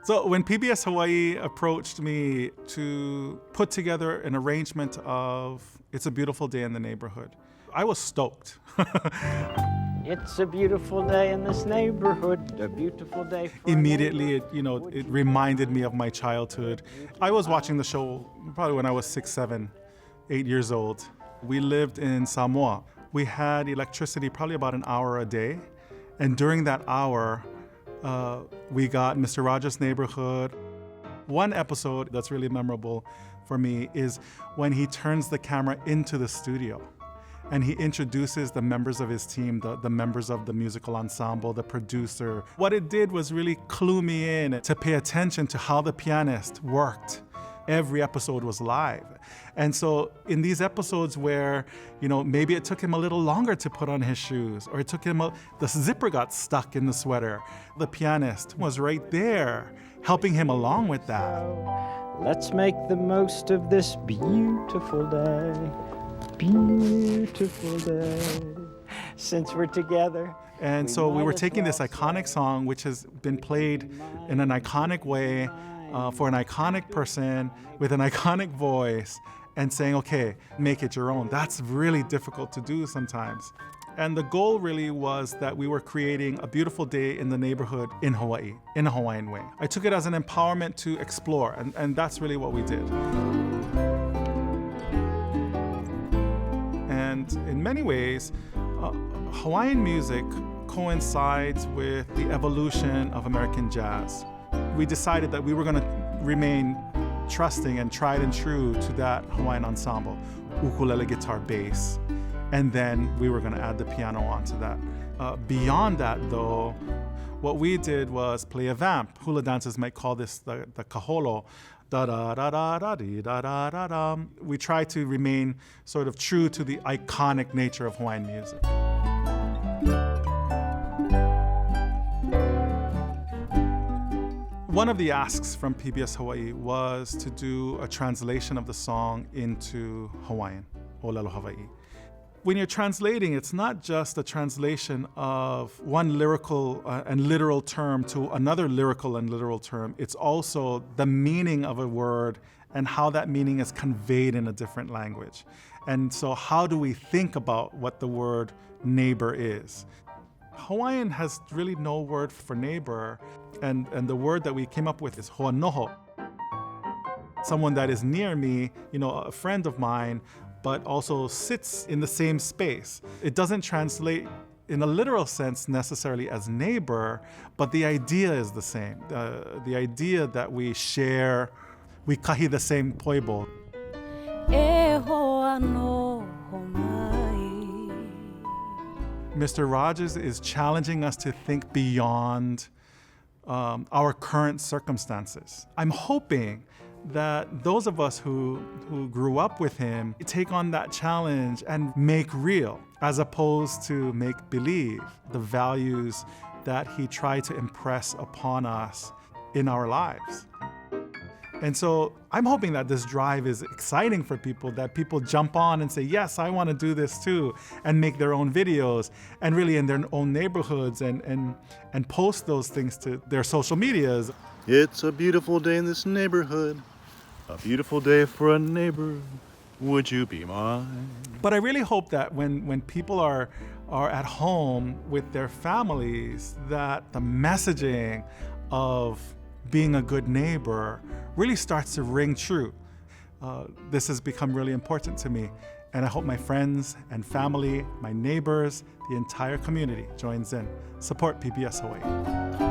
So when PBS Hawaii approached me to put together an arrangement of It's a Beautiful Day in the Neighborhood, I was stoked. It's a beautiful day in this neighborhood, a beautiful day for Immediately, it reminded me of my childhood. I was watching the show probably when I was 6, 7, 8 years old. We lived in Samoa. We had electricity probably about an hour a day. And during that hour, we got Mr. Rogers' Neighborhood. One episode that's really memorable for me is when he turns the camera into the studio and he introduces the members of his team, the members of the musical ensemble, the producer. What it did was really clue me in to pay attention to how the pianist worked. Every episode was live. And so in these episodes where, maybe it took him a little longer to put on his shoes, or it took him, the zipper got stuck in the sweater, the pianist was right there helping him along with that. Let's make the most of this beautiful day. Beautiful day. Since we're together. And so we were taking this iconic song, which has been played in an iconic way, for an iconic person with an iconic voice, and saying, okay, make it your own. That's really difficult to do sometimes. And the goal really was that we were creating a beautiful day in the neighborhood in Hawaii, in a Hawaiian way. I took it as an empowerment to explore, and that's really what we did. And in many ways, Hawaiian music coincides with the evolution of American jazz. We decided that we were going to remain trusting and tried and true to that Hawaiian ensemble, ukulele, guitar, bass, and then we were going to add the piano onto that. Beyond that, though, what we did was play a vamp. Hula dancers might call this the kaholo. Da da da da da dee, da da da da. We try to remain sort of true to the iconic nature of Hawaiian music. One of the asks from PBS Hawaii was to do a translation of the song into Hawaiian, Olelo Hawaii. When you're translating, it's not just a translation of one lyrical and literal term to another lyrical and literal term. It's also the meaning of a word and how that meaning is conveyed in a different language. And so how do we think about what the word neighbor is? Hawaiian has really no word for neighbor, and the word that we came up with is hoanoho. Someone that is near me, a friend of mine, but also sits in the same space. It doesn't translate in a literal sense necessarily as neighbor, but the idea is the same. The idea that we share, we kahi the same poibo. Mr. Rogers is challenging us to think beyond our current circumstances. I'm hoping that those of us who grew up with him take on that challenge and make real, as opposed to make believe, the values that he tried to impress upon us in our lives. And so I'm hoping that this drive is exciting for people, that people jump on and say, yes, I want to do this too, and make their own videos, and really in their own neighborhoods, and post those things to their social medias. It's a beautiful day in this neighborhood, a beautiful day for a neighbor. Would you be mine? But I really hope that when people are at home with their families, that the messaging of being a good neighbor really starts to ring true. This has become really important to me, and I hope my friends and family, my neighbors, the entire community joins in. Support PBS Hawaii.